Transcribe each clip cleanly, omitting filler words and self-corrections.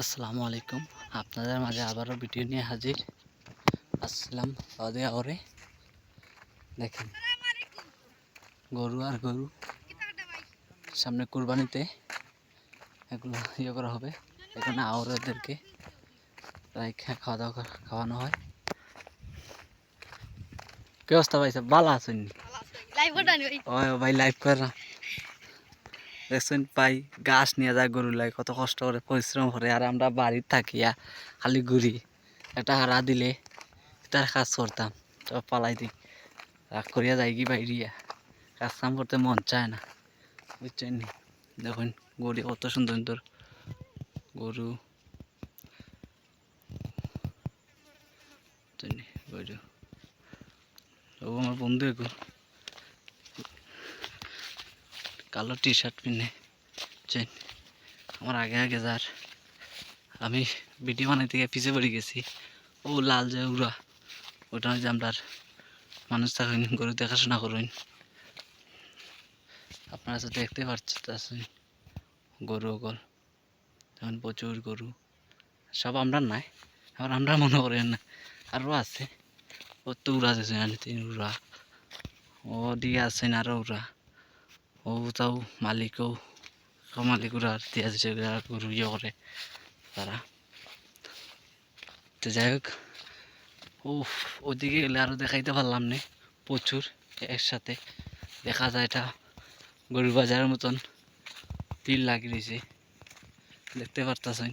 আসসালামু আলাইকুম। আপনাদের মাঝে আবারও ভিডিও নিয়ে হাজির আসছিলাম সৌদি আরবে। দেখেন গরু আর গরু সামনে কুরবানিতে এগুলো করা হবে। এখানে আওরাদেরকে খাওয়া দাওয়া খাওয়ানো হয়। কি অবস্থা ভাই? সব ভালো আছেন? ওই ভাই লাইভ কর না। দেখছেন ভাই ঘাস নিয়ে যায় গরু লাই, কত কষ্ট করে পরিশ্রম করে, আর আমরা বাড়ির থাকিয়া খালি ঘুরি। একটা হারা দিলে তার কাজ করতাম, তো পালাই দিই, রাগ করিয়া যাই কি বাইরিয়া, কাজ কাম করতে মন চায় না, বুঝছেন নি? দেখুন গরু কত সুন্দর সুন্দর গরু, গরু ও আমার বন্ধু এখন কালো টি শার্ট পিনে চেন আমার আগে আগে যার, আমি ভিডিও বানাইতে গিয়ে পিছিয়ে পড়ে গেছি। ও লাল যে উড়া, ওটা যে আমরা মানুষ থাকেন গরু দেখাশোনা করুন। আপনারা তো দেখতে পাচ্ছেন গরু ওগল, যেমন প্রচুর গরু, সব আমরা নাই, আবার আমরা মনে করেন না আরও আছে। ও তো উড়া দিয়েছে তিন উড়া, ও দিয়ে আছেন আরও উড়া, ও তাও মালিকও মালিক উড়া দিয়ে দিচ্ছে, গরু ইয়ে করে তারা। তো যাই হোক, ও ওদিকে গেলে আরও দেখাইতে পারলাম না, প্রচুর একসাথে দেখা যায়। এটা গরুর বাজারের মতন তিল লাগিয়েছে, দেখতে পারতেছেন,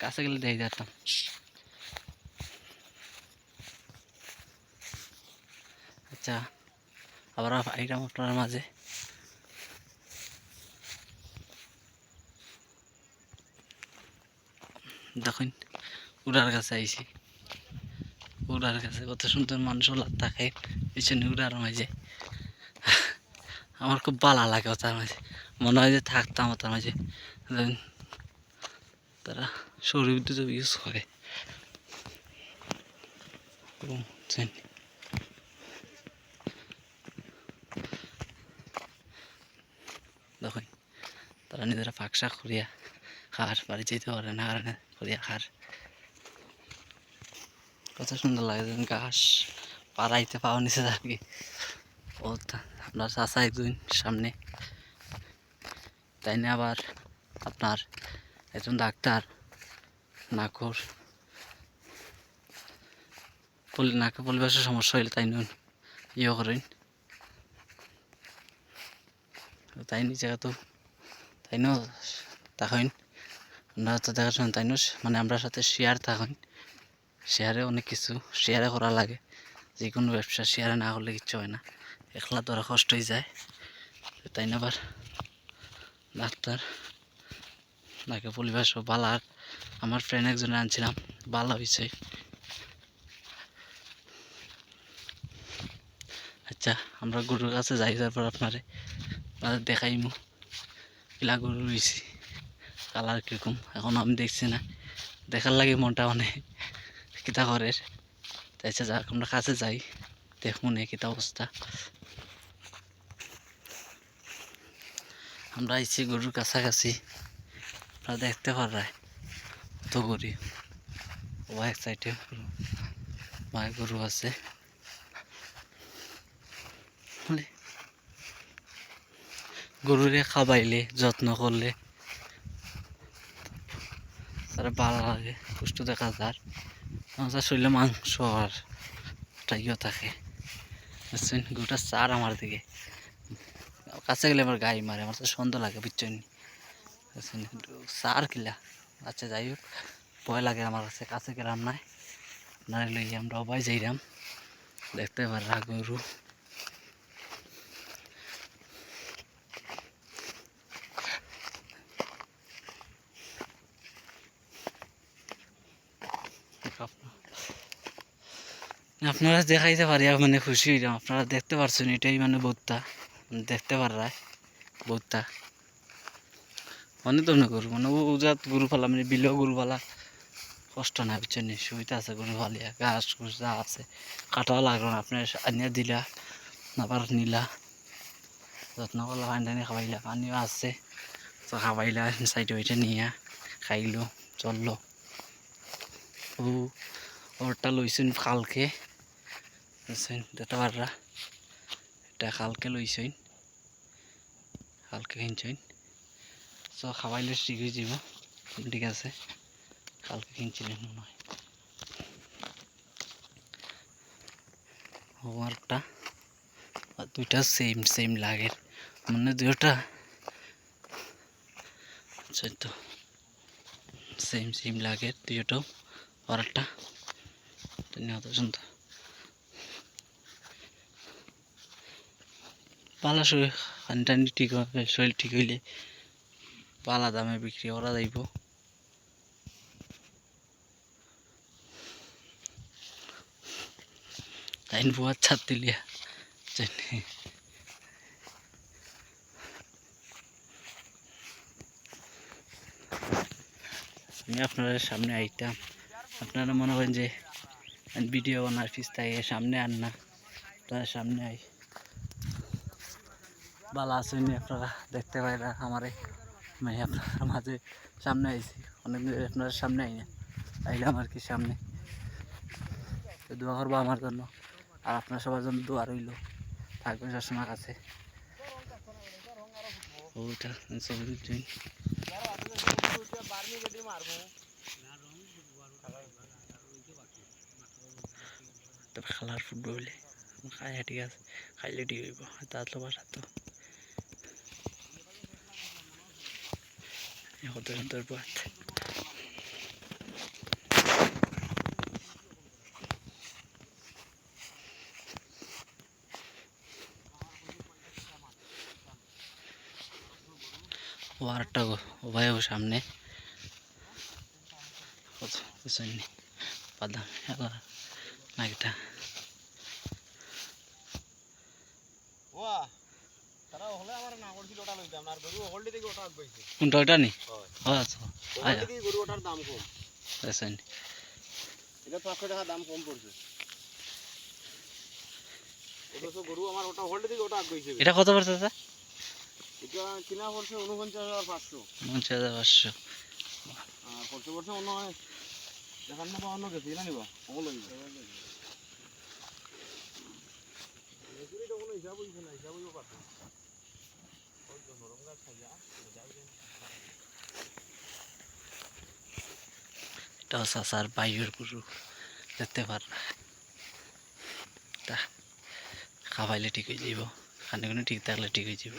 কাছে গেলে দেখে যেতাম। আচ্ছা, আবার আইরাম আপনার মাঝে। দেখুন উড়ার কাছে আইছি, উড়ার কাছে কত সুন্দর মানুষ ওলার থাকে পিছনে উড়ার মাঝে। আমার খুব ভালো লাগে তার মাঝে, মনে হয় যে থাকতাম তার মাঝে। তারা সৌর বিদ্যুৎ ইউজ করে। দেখুন তারা নিজেরা ফাঁকসা করিয়া খার, বাড়ি যেতে পারে না কারণে করিয়া খার। কত সুন্দর লাগে ঘাস পাড়াইতে পাওয়া নিচে থাকি। ও আপনার চাষা একজন সামনে, তাই না? আবার আপনার একজন ডাক্তার, নাকর নাকে পরিবেশের সমস্যা হইলে তাই নুন ইয়ে করেন, তাই নিচে তো তাই ন তখন আমরা তো দেখাশোনা তাই মানে আমরা সাথে শেয়ার থাকেন। শেয়ারে অনেক কিছু শেয়ারে করা লাগে, যে কোনো ব্যবসা শেয়ারে না করলে কিচ্ছু হয় না, একলা তো কষ্ট হয়ে যায়। তাই না? আবার ডাক্তার নাকে পরিবেশ ভালো, আর আমার ফ্রেন্ড একজনে আনছিলাম, ভালো হয়েছে। আচ্ছা, আমরা গরুর কাছে যাই, তারপর আপনারে দেখাইমু এলা গরু রয়েছি, কালার কীরকম এখন আমি দেখছি না, দেখার লাগে মনটা অনেক কিতা করে। তাই যাক আমরা কাছে যাই, দেখুন কিতা অবস্থা। আমরা আইছি গরুর কাছাকাছি, আপনারা দেখতে পারায় তো গরু, ও এক সাইডে মায়ের গরু আছে। গরুরে খাবাইলে যত্ন করলে তারা ভালো লাগে, পুষ্ট দেখা যায়, আমাদের শরীরে মাংস আর ইয়ে থাকে। বুঝছেন, গরুটা চার আমার দিকে কাছে গেলে আমার গায়ে মারে, আমার তো সন্দেহ লাগে, বুঝছেন? বুঝছেন চার কিলা। আচ্ছা যাই হোক, ভয় লাগে আমার কাছে, কাছে গেলাম নাই, আপনারা লইয়া আমরা অবাই যাইলাম, দেখতে পারা গরু। আপনারা দেখাইতে পারি মানে খুশি হইলাম, আপনারা দেখতে পারছেন, এটাই মানে বৌদ্ধা দেখতে পারায় বৌদ্ধা অনেক ধরনের গরু, মানে ওজাত গরু পালা, মানে বিলেও গরু পালা কষ্ট না, বুঝছেন? সুবিধা আছে গরু পালিয়া, ঘাস ঘুষ যা আছে কাটাও লাগলো না, আপনার আনিয়া দিলা, আবার নিলা, যত্ন করলা, পানি টানি খাওয়াইলা, পানিও আছে তো খাওয়াইলা, সাইডে ওইটা নিয়া খাইলো, চললো ও ওরটা লইছেন কালকে বুঝছেন দিতে পাররা এটা কালকে লইছেন কালকে কিনছেন তো খাওয়াইলে ঠিক হয়ে যাব ঠিক আছে কালকে কিনছিলেন মনে হয় ওরটা দুইটা সেম সেম লাগে মানে দুইটা তো সেম সেম লাগে দুইটাও ওরটা ধন্যবাদ সুন্দর পালা শরীর খানি টানি ঠিক হবে শরীর ঠিক হইলে পালা দামে বিক্রি করা যাইব তাই বুয়ার ছাদ দিলিয়া আমি আপনাদের সামনে আইতাম আপনারা মনে করেন যে ভিডিও বানার পিস তাই সামনে আন না আপনারা সামনে আই ভালো আছেন আপনারা দেখতে পাইরা আমারে মানে আপনার মাঝে সামনে আইছি অনেক আপনার সামনে আই না আইলাম আর কি সামনে দোয়া করবো আমার জন্য আর আপনার সবার জন্য দোয়া রইল থাকবেন সবসময় কাছে ওটা তবে খেলার ফুটবলে খাই ঠিক আছে খাইলে ঠিক হইব তা তো বাসা তো কত সুন্দর বাত ও আরেকটা ভাইও সামনে বুঝছেন বাদাম নাকিটা কোনটা ওটা নি আচ্ছা বুঝছেন এটা 500 টাকা দাম কম পড়ছে ওটা গরু আমার ওটা হোল্ড দিকে ওটা আগে এটা কত পড়ছে দাদা এটা কিনা পড়ছে 49500 49500 আর পড়ছে অন্য দেখান না পাওয়ানো গেছে না নিবা ওগুলো লইবা এগুলি তো কোনো হিসাব হইছে না হিসাব হইব পারতো ওই তো নরম গাছ খাইয়া যাইবেন এটা সাসার বাইয়ের গরু দেখতে পার তা খাওয়াইলে ঠিক হয়ে যাব খানে খানে ঠিক থাকলে ঠিক হয়ে যাব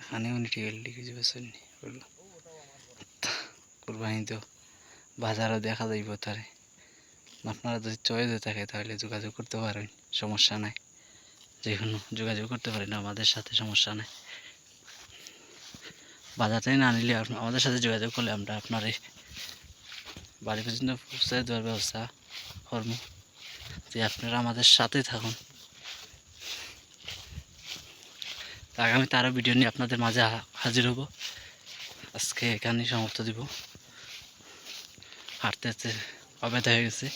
খানে খানে ঠিক হলে ঠিক হয়ে যাবে শুনি কুরবানি তো বাজারও দেখা যাইব তারে আপনারা যদি চয়েস থাকে তাহলে যোগাযোগ করতে পারেন সমস্যা নাই যে কোনো যোগাযোগ করতে পারেন আমাদের সাথে সমস্যা নাই বাজার থেকে না নিলে আমাদের সাথে যোগাযোগ করলে আমরা আপনার বাড়ি পর্যন্ত পৌঁছে দেওয়ার ব্যবস্থা করব যে আপনারা আমাদের সাথে থাকুন আগামীতে আরও ভিডিও নিয়ে আপনাদের মাঝে হাজির হব আজকে এখানেই সমাপ্ত দিব হাঁটতে হাঁটতে অবেদা হয়ে গেছে